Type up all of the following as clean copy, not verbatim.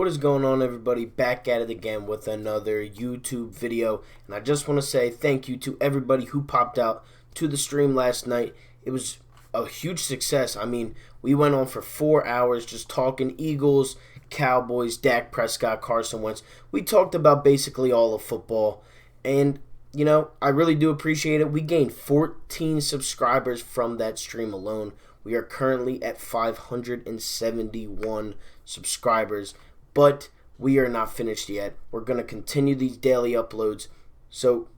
What is going on, everybody? Back at it again with another YouTube video. And I just want to say thank you to everybody who popped out to the stream last night. It was a huge success. I mean, we went on for 4 hours just talking Eagles, Cowboys, Dak Prescott, Carson Wentz. We talked about basically all of football. And, you know, I really do appreciate it. We gained 14 subscribers from that stream alone. We are currently at 571 subscribers, but we are not finished yet. We're going to continue these daily uploads. So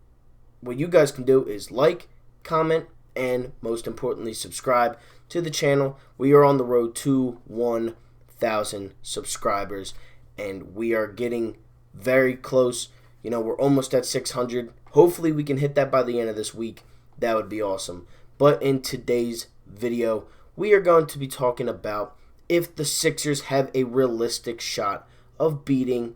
what you guys can do is like, comment, and most importantly, subscribe to the channel. We are on the road to 1,000 subscribers, and we are getting very close. You know, we're almost at 600. Hopefully we can hit that by the end of this week. That would be awesome. But in today's video, we are going to be talking about if the Sixers have a realistic shot of beating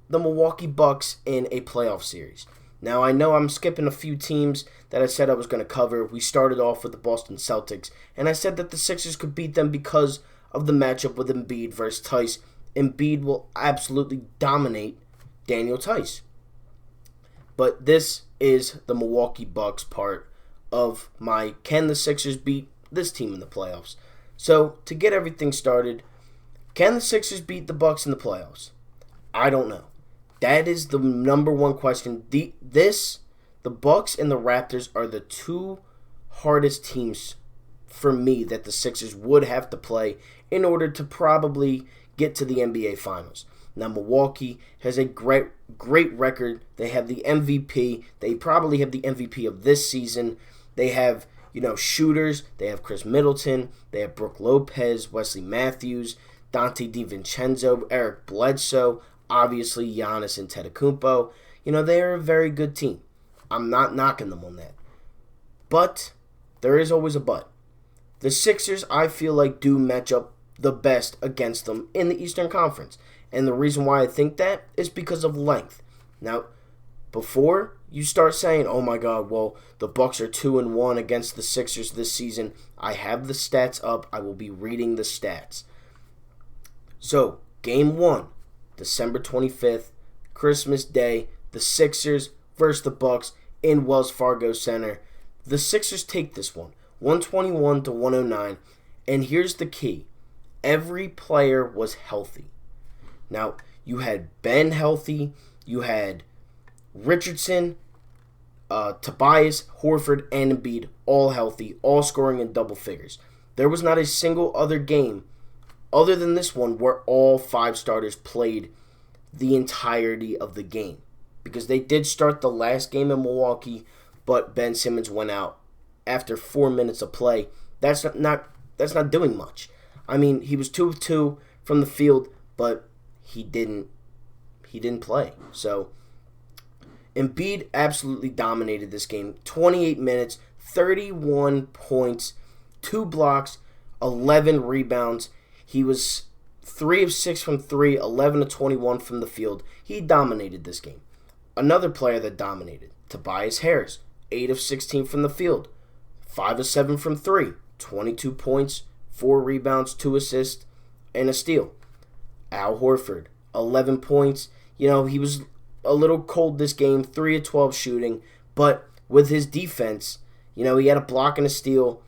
the Milwaukee Bucks in a playoff series. Now, I know I'm skipping a few teams that I said I was going to cover. We started off with the Boston Celtics, and I said that the Sixers could beat them because of the matchup with Embiid versus Tice. Embiid will absolutely dominate Daniel Tice. But this is the Milwaukee Bucks part of my can the Sixers beat this team in the playoffs. So, to get everything started, can the Sixers beat the Bucks in the playoffs? I don't know. That is the number one question. The Bucks and the Raptors are the two hardest teams for me that the Sixers would have to play in order to probably get to the NBA Finals. Now, Milwaukee has a great record. They have the MVP. They probably have the MVP of this season. They have, shooters. They have Chris Middleton. They have Brook Lopez, Wesley Matthews, Dante DiVincenzo, Eric Bledsoe, obviously Giannis Antetokounmpo. They are a very good team. I'm not knocking them on that. But there is always a but. The Sixers, I feel like, do match up the best against them in the Eastern Conference. And the reason why I think that is because of length. Now, before you start saying, oh my God, well, the Bucks are 2-1 against the Sixers this season, I have the stats up. I will be reading the stats. So, Game 1, December 25th, Christmas Day, the Sixers versus the Bucks in Wells Fargo Center. The Sixers take this one, 121-109, and here's the key. Every player was healthy. Now, you had Ben healthy, you had Richardson, Tobias, Horford, and Embiid all healthy, all scoring in double figures. There was not a single other game other than this one where all five starters played the entirety of the game. Because they did start the last game in Milwaukee, but Ben Simmons went out after 4 minutes of play. That's not doing much. I mean, he was 2 of 2 from the field, but he didn't play. So Embiid absolutely dominated this game. 28 minutes, 31 points, 2 blocks, 11 rebounds. He was 3 of 6 from 3, 11 of 21 from the field. He dominated this game. Another player that dominated, Tobias Harris, 8 of 16 from the field, 5 of 7 from 3, 22 points, 4 rebounds, 2 assists, and a steal. Al Horford, 11 points. He was a little cold this game, 3 of 12 shooting, but with his defense, he had a block and a steal,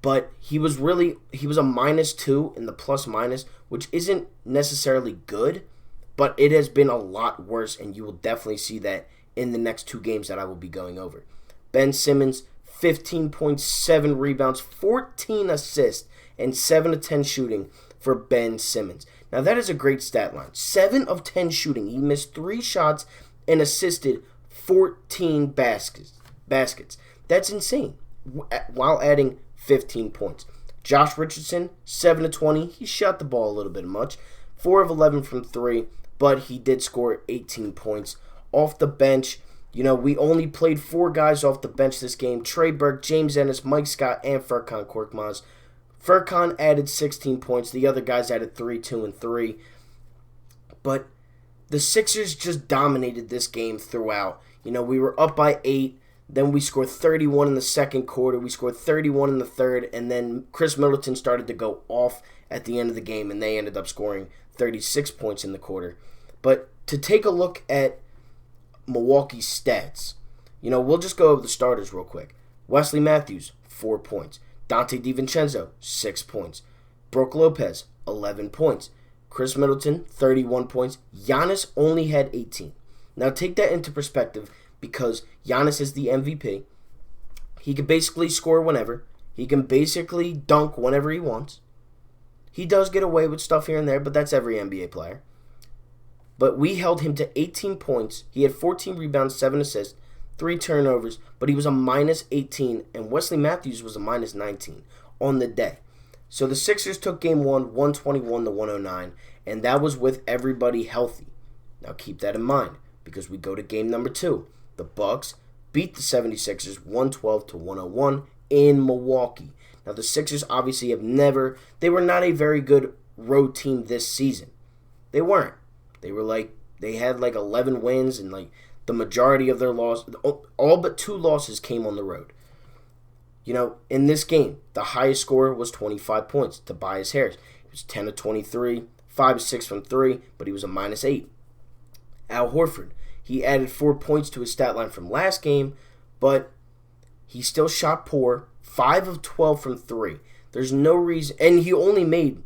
but he was a -2 in the plus-minus, which isn't necessarily good, but it has been a lot worse, and you will definitely see that in the next 2 games that I will be going over. Ben Simmons, 15.7 rebounds, 14 assists, and 7 of 10 shooting for Ben Simmons. Now, that is a great stat line. 7 of 10 shooting. He missed 3 shots and assisted 14 baskets. That's insane, while adding 15 points. Josh Richardson, 7 of 20. He shot the ball a little bit much. 4 of 11 from 3, but he did score 18 points. Off the bench, we only played 4 guys off the bench this game. Trey Burke, James Ennis, Mike Scott, and Furkan Korkmaz. Furkan added 16 points. The other guys added 3, 2, and 3. But the Sixers just dominated this game throughout. We were up by 8. Then we scored 31 in the second quarter. We scored 31 in the third. And then Chris Middleton started to go off at the end of the game, and they ended up scoring 36 points in the quarter. But to take a look at Milwaukee's stats, we'll just go over the starters real quick. Wesley Matthews, 4 points. Dante DiVincenzo, 6 points. Brook Lopez, 11 points. Chris Middleton, 31 points. Giannis only had 18. Now take that into perspective because Giannis is the MVP. He can basically score whenever. He can basically dunk whenever he wants. He does get away with stuff here and there, but that's every NBA player. But we held him to 18 points. He had 14 rebounds, 7 assists, 3 turnovers, but he was a minus 18, and Wesley Matthews was a minus 19 on the day. So the Sixers took game 1, 121-109, and that was with everybody healthy. Now keep that in mind because we go to game number 2. The Bucks beat the 76ers 112-101 in Milwaukee. Now the Sixers obviously they were not a very good road team this season. They weren't. They had 11 wins and the majority of their losses, all but 2 losses came on the road. In this game, the highest scorer was 25 points, Tobias Harris. He was 10 of 23, 5 of 6 from 3, but he was a minus 8. Al Horford, he added 4 points to his stat line from last game, but he still shot poor, 5 of 12 from 3. There's no reason, and he only made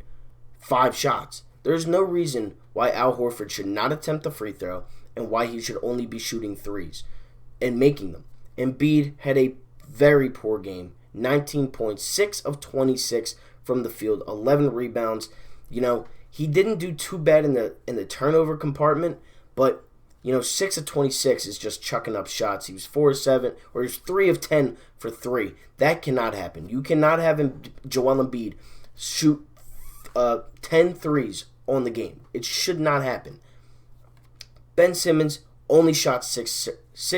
5 shots. There's no reason why Al Horford should not attempt the free throw and why he should only be shooting threes and making them. Embiid had a very poor game, 19 points, 6 of 26 from the field, 11 rebounds. He didn't do too bad in the turnover compartment, but 6 of 26 is just chucking up shots. He was 4 of 7, or he was 3 of 10 for 3. That cannot happen. You cannot have Joel Embiid shoot 10 threes on the game. It should not happen. Ben Simmons only shot 6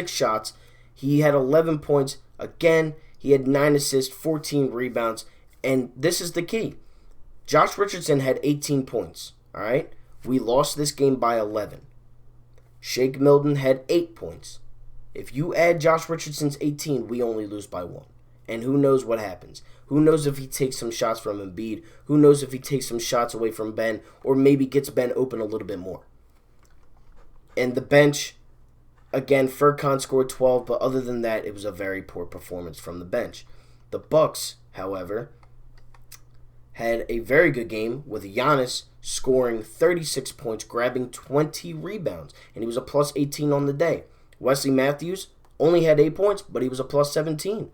shots. He had 11 points. Again, he had 9 assists, 14 rebounds, and this is the key. Josh Richardson had 18 points, all right? We lost this game by 11. Shake Milton had 8 points. If you add Josh Richardson's 18, we only lose by 1. And who knows what happens? Who knows if he takes some shots from Embiid? Who knows if he takes some shots away from Ben or maybe gets Ben open a little bit more? And the bench, again, Furkan scored 12, but other than that, it was a very poor performance from the bench. The Bucks, however, had a very good game with Giannis scoring 36 points, grabbing 20 rebounds, and he was a plus 18 on the day. Wesley Matthews only had 8 points, but he was a plus 17.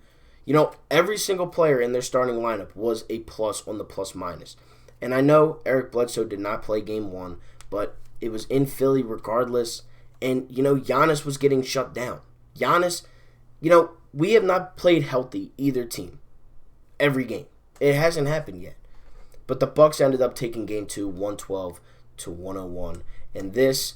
Every single player in their starting lineup was a plus on the plus minus. And I know Eric Bledsoe did not play game 1, but it was in Philly regardless. And, Giannis was getting shut down. Giannis, we have not played healthy either team every game. It hasn't happened yet. But the Bucks ended up taking game 2, 112-101. And this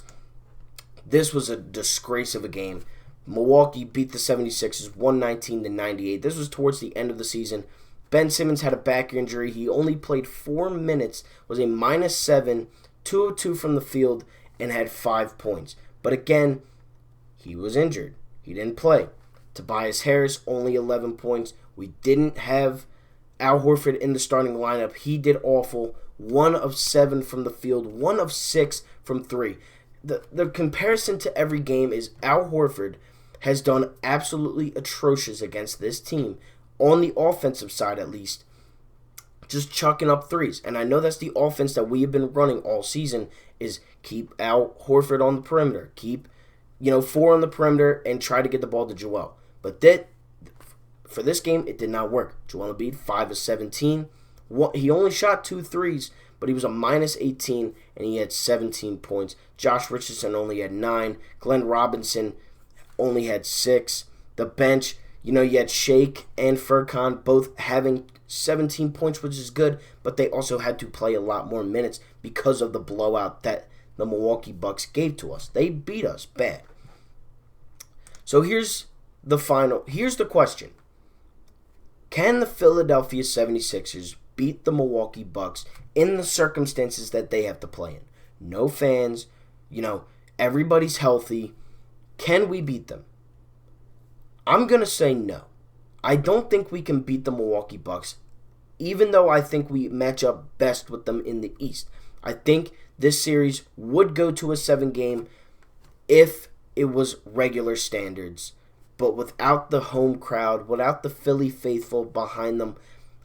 was a disgrace of a game. Milwaukee beat the 76ers 119-98. This was towards the end of the season. Ben Simmons had a back injury. He only played 4 minutes, was a minus 7, 2 of 2 from the field, and had 5 points. But again, he was injured. He didn't play. Tobias Harris, only 11 points. We didn't have Al Horford in the starting lineup. He did awful. 1 of 7 from the field, 1 of 6 from 3. The comparison to every game is Al Horford has done absolutely atrocious against this team, on the offensive side at least, just chucking up threes. And I know that's the offense that we have been running all season, is keep Al Horford on the perimeter, keep 4 on the perimeter, and try to get the ball to Joel. But for this game, it did not work. Joel Embiid, 5 of 17. He only shot 2 threes, but he was a minus 18, and he had 17 points. Josh Richardson only had 9. Glenn Robinson only had 6. The bench, you had Shake and Furkan both having 17 points, which is good, but they also had to play a lot more minutes because of the blowout that the Milwaukee Bucks gave to us. They beat us bad. So here's the question. Can the Philadelphia 76ers beat the Milwaukee Bucks in the circumstances that they have to play in? No fans, everybody's healthy. Can we beat them? I'm going to say no. I don't think we can beat the Milwaukee Bucks even though I think we match up best with them in the East. I think this series would go to a 7-game if it was regular standards. But without the home crowd, without the Philly faithful behind them,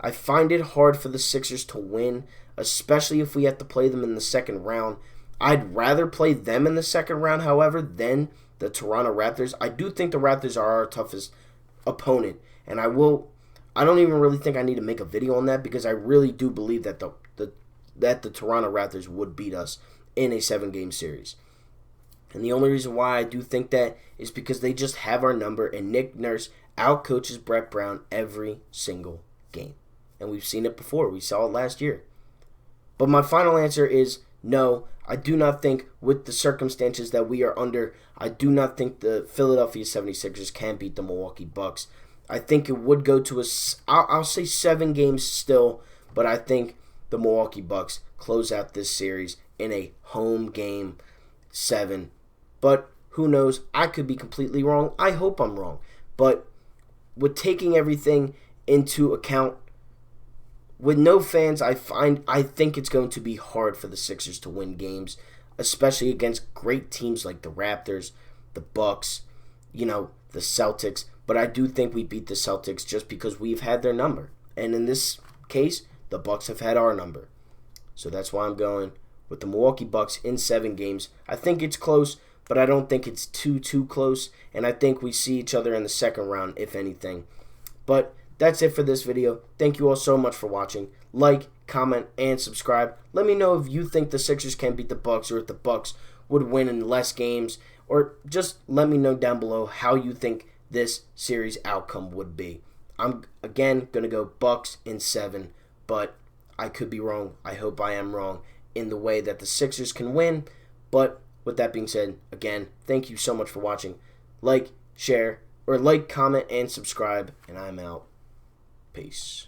I find it hard for the Sixers to win, especially if we have to play them in the second round. I'd rather play them in the second round, however, than the Toronto Raptors. I do think the Raptors are our toughest opponent, and I don't even really think I need to make a video on that because I really do believe that the Toronto Raptors would beat us in a 7-game series. And the only reason why I do think that is because they just have our number, and Nick Nurse outcoaches Brett Brown every single game. And we've seen it before. We saw it last year. But my final answer is no. I do not think, with the circumstances that we are under, I do not think the Philadelphia 76ers can beat the Milwaukee Bucks. I think it would go to I'll say 7 games still, but I think the Milwaukee Bucks close out this series in a home game 7. But who knows? I could be completely wrong. I hope I'm wrong. But with taking everything into account, with no fans, I think it's going to be hard for the Sixers to win games, especially against great teams like the Raptors, the Bucks, the Celtics. But I do think we beat the Celtics just because we've had their number. And in this case, the Bucks have had our number. So that's why I'm going with the Milwaukee Bucks in 7 games. I think it's close, but I don't think it's too close. And I think we see each other in the second round, if anything. But that's it for this video. Thank you all so much for watching. Like, comment, and subscribe. Let me know if you think the Sixers can beat the Bucks or if the Bucks would win in less games. Or just let me know down below how you think this series outcome would be. I'm, again, going to go Bucks in 7, but I could be wrong. I hope I am wrong in the way that the Sixers can win. But with that being said, again, thank you so much for watching. Like, share, or comment, and subscribe, and I'm out. Peace.